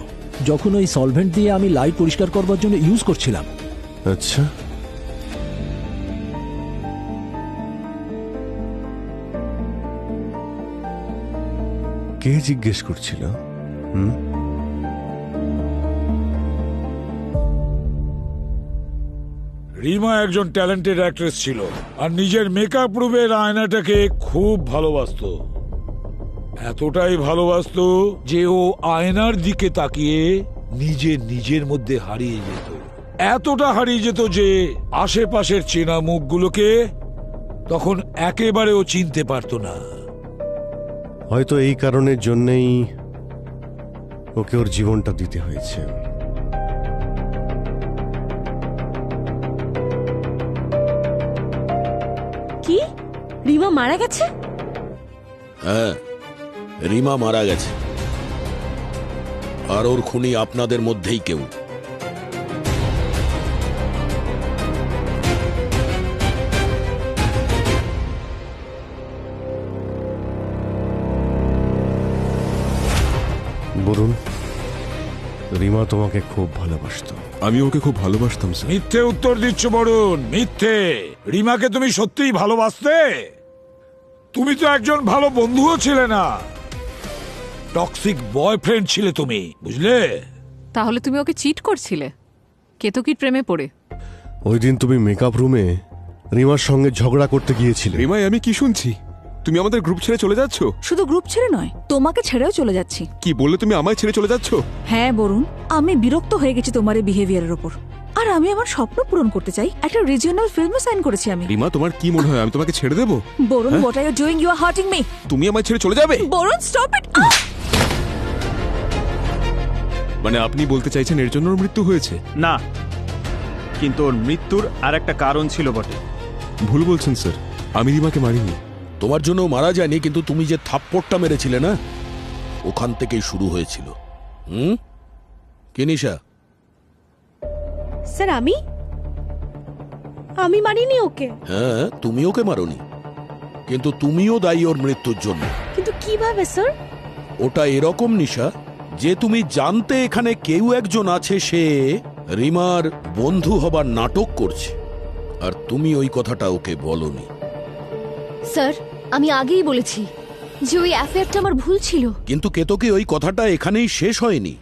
যখন ওই সলভেন্ট দিয়ে আমি লাইট পরিষ্কার করবার জন্য ইউজ করছিলাম। আচ্ছা, কে জিজ্ঞেস করছিল? রিমা একজন ট্যালেন্টেড অ্যাক্ট্রেস ছিল আর নিজের মেকআপ রুমের আয়নাটাকে খুব ভালোবাসতো। এতটাই ভালোবাসতো যে ও আয়নার দিকে তাকিয়ে নিজের মধ্যে হারিয়ে যেত। এতটা হারিয়ে যেত যে আশেপাশের চেনা মুখগুলোকে তখন একেবারে ও চিনতে পারতো না। হয়তো এই কারণের জন্যই ওকে ওর জীবনটা দিতে হয়েছে। কি রিমা মারা গেছে? হ্যাঁ, রিমা মারা গেছে, আর ওর খুনি আপনাদের মধ্যেই কেউ। বরুণ, রিমা তোমাকে খুব ভালোবাসতো। আমি ওকে খুব ভালোবাসতাম স্যার। মিথ্যে উত্তর দিচ্ছ বরুণ, মিথ্যে। রিমাকে তুমি সত্যিই ভালোবাসতে? তুমি তো একজন ভালো বন্ধুও ছিলে না, টক্সিক বয়ফ্রেন্ড ছিলে তুমি, বুঝলে? তাহলে তুমি ওকে চিট করছিলে কেতকীর প্রেমে পড়ে? ওই দিন তুমি মেকআপ রুমে রিমার সঙ্গে ঝগড়া করতে গিয়েছিলে। রিমাই, আমি কি শুনছি? তুমি আমাদের গ্রুপ ছেড়ে চলে যাচ্ছ? শুধু গ্রুপ ছেড়ে নয়, তোমাকে ছেড়েও চলে যাচ্ছি। কি বললে তুমি আমায় ছেড়ে চলে যাচ্ছ? হ্যাঁ বরুণ, আমি বিরক্ত হয়ে গেছি তোমার এই বিহেভিয়ারের ওপর। আর আমি আমার স্বপ্ন পূরণ করতে চাই। একটা রিজিওনাল ফিল্মে সাইন করেছি আমি। রিমা, তোমার কি মনে হয় আমি তোমাকে ছেড়ে দেবো? Varun, what are you doing? You are hurting me. তুমি আমায় ছেড়ে চলে যাবে? Varun, stop it. মানে আপনি বলতে চাইছেন এর জন্য ওর মৃত্যু হয়েছে? না, কিন্তু ওর মৃত্যুর আর একটা কারণ ছিল বটে। ভুল বলছেন স্যার, আমি রিমাকে মারিনি। তোমার জন্য মারা যায়নি, কিন্তু তুমি যে থাপ্পড়টা মেরেছিলে না, ওখান থেকেই শুরু হয়েছিল। কি নিশা? স্যার আমি মারিনি ওকে। হ্যাঁ, তুমি ওকে মারোনি, কিন্তু তুমিও দায়ী ওর মৃত্যুর জন্য। কিন্তু কিভাবে স্যার? ওটা এরকম নিশা যে তুমি জানতে এখানে কেউ একজন আছে, সে রিমার বন্ধু হবার নাটক করছে, আর তুমি ওই কথাটা ওকে বলনি। স্যার, আমি আগেই বলেছি যে ওই অ্যাফেয়ারটা আমার ভুল ছিল। কিন্তু কেতকী, ওই কথাটা এখানেই শেষ হয়নি।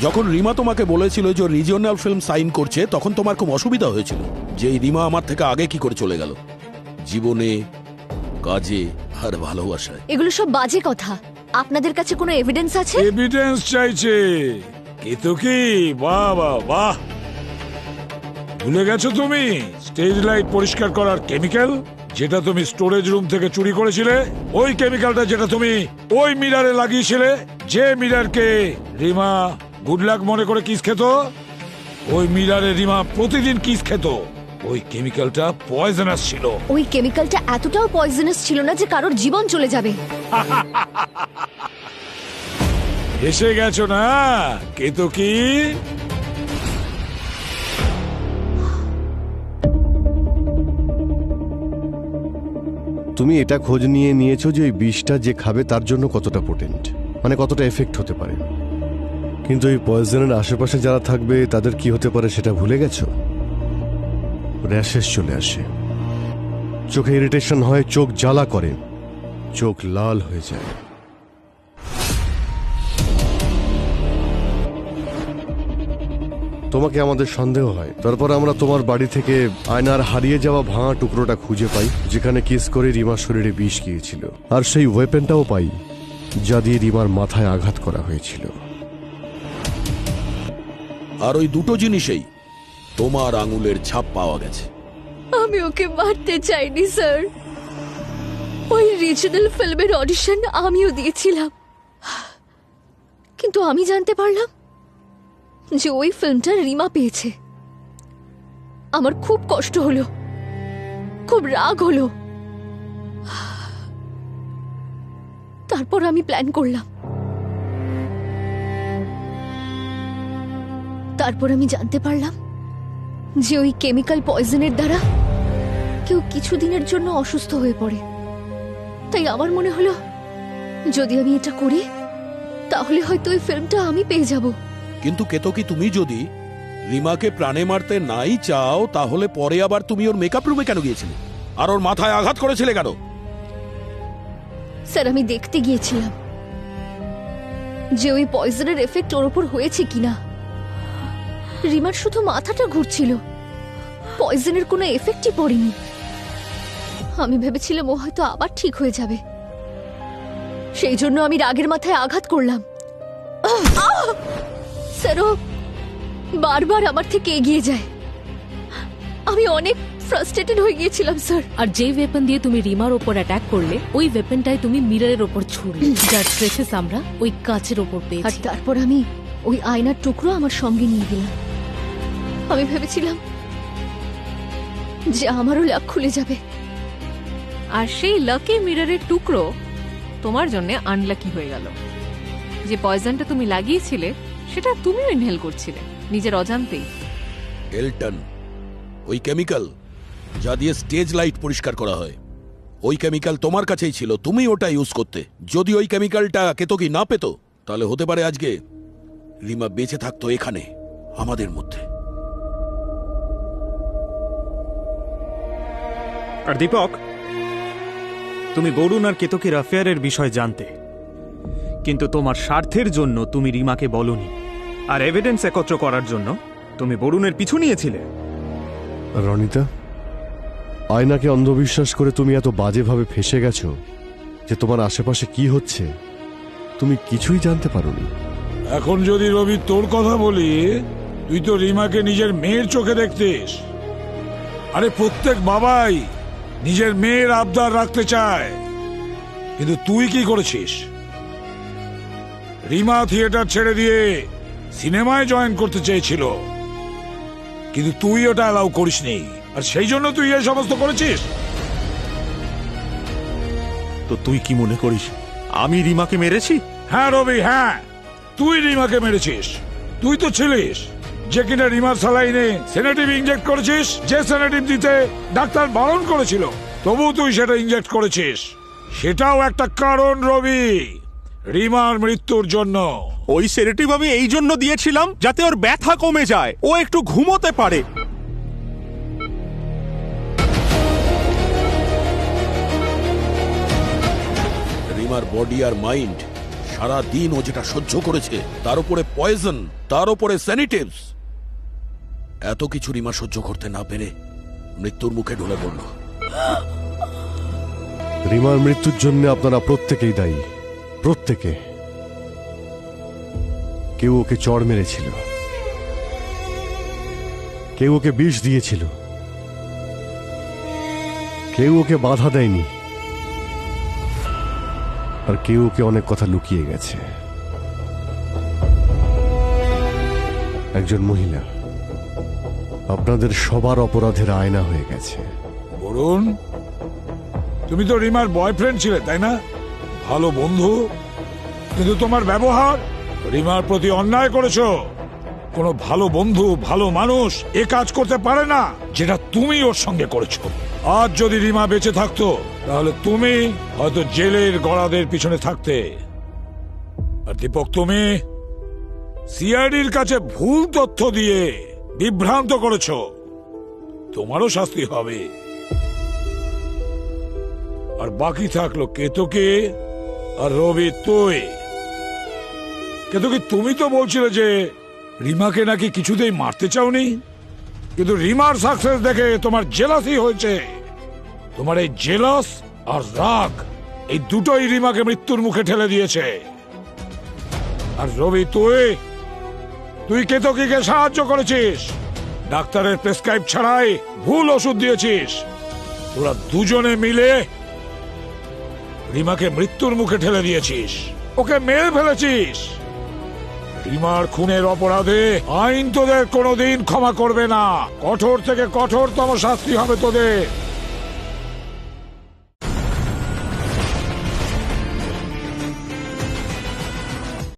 যখন রিমা তোমাকে বলেছিল যে রিজিওনাল ফিল্ম সাইন করছে, তখন তোমার খুব অসুবিধা হয়েছিল যে এই রিমা আমার থেকে আগে কি করে চলে গেল, জীবনে, কাজে আর ভালোবাসায়। এগুলো সব বাজে কথা। আপনাদের কাছে কোনো এভিডেন্স আছে? এভিডেন্স চাইছে কেতকী? বাহ বাহ বাহ, ভুলে গেছো তুমি স্টেজ লাইট পরিষ্কার করার কেমিক্যাল যেটা তুমি স্টোরেজ রুম থেকে চুরি করেছিলে? ওই কেমিক্যালটা যেটা তুমি ওই মিরারে লাগিয়েছিলে, যে মিরারকে রিমা গুড লাক মনে করে কিস খেত, ওই মিরারে রিমা প্রতিদিন কিস খেত। ওই কেমিক্যালটা পয়জনাস ছিল। ওই কেমিক্যালটা এতটাও পয়জনাস ছিল না যে কারোর জীবন চলে যাবে। এসে গেছো না কেতকী? তুমি এটা খোঁজ নিয়ে নিয়েছো যে ওই বিষটা যে খাবে তার জন্য কতটা পোটেন্ট, মানে কতটা এফেক্ট হতে পারে, কিন্তু ওই পয়জনের আশেপাশে যারা থাকবে তাদের কি হতে পারে সেটা ভুলে গেছো? র্যাশেস চলে আসে, চোখে ইরিটেশন হয়, চোখ জ্বালা করে, চোখ লাল হয়ে যায়। তোমাকে আমাদের সন্দেহ হয়। তারপর আমরা তোমার বাড়ি থেকে আয়নার হারিয়ে যাওয়া ভাঙা টুকরোটা খুঁজে পাই, যেখানে কিস করে রিমার শরীরে বিষ গিয়েছিল, আর সেই ওয়েপেনটাও পাই যা দিয়ে রিমার মাথায় আঘাত করা হয়েছিল। আর ওই দুটো জিনিসেই তোমার আঙুলের ছাপ পাওয়া গেছে। আমি ওকে মারতে চাইনি স্যার। ওই রিজিওনাল ফিল্মের অডিশন আমিও দিয়েছিলাম, কিন্তু আমি জানতে পারলাম যে ওই ফিল্মটা রিমা পেয়েছে। আমার খুব কষ্ট হলো, খুব রাগ হলো। তারপর আমি প্ল্যান করলাম। তারপর আমি জানতে পারলাম যে ওই কেমিক্যাল পয়জনের দ্বারা কেউ কিছুদিনের জন্য অসুস্থ হয়ে পড়ে। তাই আমার মনে হলো যদি আমি এটা করি তাহলে হয়তো ওই ফিল্মটা আমি পেয়ে যাব। কিন্তু কেতকী, তুমি যদি রিমাকে প্রাণে মারতে নাই চাও, তাহলে পরে আবার তুমি ওর মেকআপ রুমে কেন গিয়েছিলে, আর ওর মাথায় আঘাত করেছিলে কেন? স্যার, আমি দেখতে গিয়েছিলাম যে ওই পয়জনের এফেক্ট ওর উপর হয়েছে কিনা। রিমার শুধু মাথাটা ঘুরছিল, পয়জনের কোনো এফেক্টই পড়েনি। আমি ভেবেছিলাম ও হয়তো আবার ঠিক হয়ে যাবে, সেই জন্য আমি রাগের মাথায় আঘাত করলাম। স্যার, ও বারবার আমার থেকে এগিয়ে যায়। আমি অনেক ফ্রাস্ট্রেটেড হয়ে গিয়েছিলাম স্যার। আর যেই ওয়েপন দিয়ে তুমি রিমার ওপর অ্যাটাক করলে, ওই ওয়েপনটাই তুমি মিররের ওপর ছুড়লে, যার ট্রেসেস আমরা ওই কাচের ওপর আর পেয়েছি। তারপর আমি ওই আয়নার টুকরো আমার সঙ্গে নিয়ে গেলাম। আমি ভেবেছিলাম যে আমারও লাক খুলে যাবে। আর সেই লাকি মিররের টুকরো তোমার জন্য আনলাকি হয়ে গেল। যে পয়জনটা তুমি লাগিয়েছিলে সেটা তুমিও ইনহেল করছিলে নিজের অজান্তেই। এলটন, ওই কেমিক্যাল যা দিয়ে স্টেজ লাইট পরিষ্কার করা হয়, ওই কেমিক্যাল তোমার কাছেই ছিল, তুমি ওটা ইউজ করতে। যদি ওই কেমিক্যালটা কেতকী না পেত, তাহলে হতে পারে আজকে রিমা বেঁচে থাকতো এখানে আমাদের মধ্যে। আর দীপক, তুমি বরুণ আর কেতকীর অ্যাফেয়ারের বিষয় জানতে, কিন্তু তোমার স্বার্থের জন্য তুমি রিমাকে বলনি, আর এভিডেন্স একত্র করার জন্য তুমি বরুণের পিছু নিয়েছিলে। রনিতা, আয়নাকে অন্ধবিশ্বাস করে তুমি এত বাজেভাবে ফেসে গেছো যে তোমার আশেপাশে কি হচ্ছে তুমি কিছুই জানতে পারোনি। এখন যদি রবি তোর কথা বলি, তুই তো রিমাকে নিজের মেয়ের চোখে দেখতিস। আরে প্রত্যেক বাবাই নিজের মেয়ের আবদার রাখতে চায়, কিন্তু তুই কি করেছিস? রিমা থিয়েটার ছেড়ে দিয়ে সিনেমায় জয়েন করতে চেয়েছিল, কিন্তু তুই ওটা অ্যালাউ করিসনি, আর সেই জন্য তুই এই সমস্ত করেছিস। তো তুই কি মনে করিস আমি রিমাকে মেরেছি? হ্যাঁ রবি, হ্যাঁ, তুই রিমাকে মেরেছিস। তুই তো ছিলিস যে কিনা রিমার স্যালাইনে সেনেটিভ ইনজেক্ট করেছিস, যে সেনেটিভ দিতে ডাক্তার বারণ করেছিল, তবু তুই সেটা ইনজেক্ট করেছিস। সেটাও একটা কারণ রবি, রিমার মৃত্যুর জন্য। ওই সেডেটিভ আমি এই জন্য দিয়েছিলাম যাতে ওর ব্যথা কমে যায়, ও একটু ঘুমোতে পারে। রিমার বডি আর মাইন্ড সারা দিন ও যেটা সহ্য করেছে, তার উপরে পয়জন, তার উপরে সেনিটিভস, এত কিছু রিমা সহ্য করতে না পেরে মৃত্যুর মুখে ঢলে পড়ল। রিমার মৃত্যুর জন্য আপনারা প্রত্যেকেই দায়ী, প্রত্যেকে। কেউ ওকে চড় মেরেছিল, কেউ ওকে বিষ দিয়েছিল, কেউ ওকে বাধা দেয়নি, আর কেউ ওকে অনেক কথা লুকিয়ে গেছে। একজন মহিলা আপনাদের সবার অপরাধের আয়না হয়ে গেছে। বরুণ, তুমি তো রিমার বয়ফ্রেন্ড ছিলে, তাই না? ভালো বন্ধু, কিন্তু তোমার ব্যবহার রিমার প্রতি অন্যায় করেছো। কোনো ভালো বন্ধু, ভালো মানুষ এ কাজ করতে পারে না যেটা তুমি ওর সঙ্গে করেছো। আজ যদি রিমা বেঁচে থাকতো, তাহলে তুমি হয়তো জেলের গড়াদের পিছনে থাকতে। আর দীপক, তুমি সিআইডির কাছে ভুল তথ্য দিয়ে বিভ্রান্ত করেছো, তোমারও শাস্তি হবে। আর বাকি থাকলো কেতকী আর রবি। কেতকী, তুমি তো বলছিলে যে রিমাকে নাকি কিছুতেই মারতে চাওনি, কিন্তু রিমার সাকসেস দেখে তোমার জেলাসি হয়েছে। তোমার এই জেলাস আর রাগ, এই দুটোই রিমাকে মৃত্যুর মুখে ঠেলে দিয়েছে। আর রবি, তুই কেতকীকে সাহায্য করেছিস, ডাক্তারের প্রেসক্রাইব ছাড়াই ভুল ওষুধ দিয়েছিস। তোরা দুজনে মিলে রিমাকে মৃত্যুর মুখে ঠেলে দিয়েছিস, ওকে মেরে ফেলেছিস। রিমার খুনের অপরাধে আইন তোদের কোনোদিন ক্ষমা করবে না, কঠোর থেকে কঠোরতম শাস্তি হবে তোদের।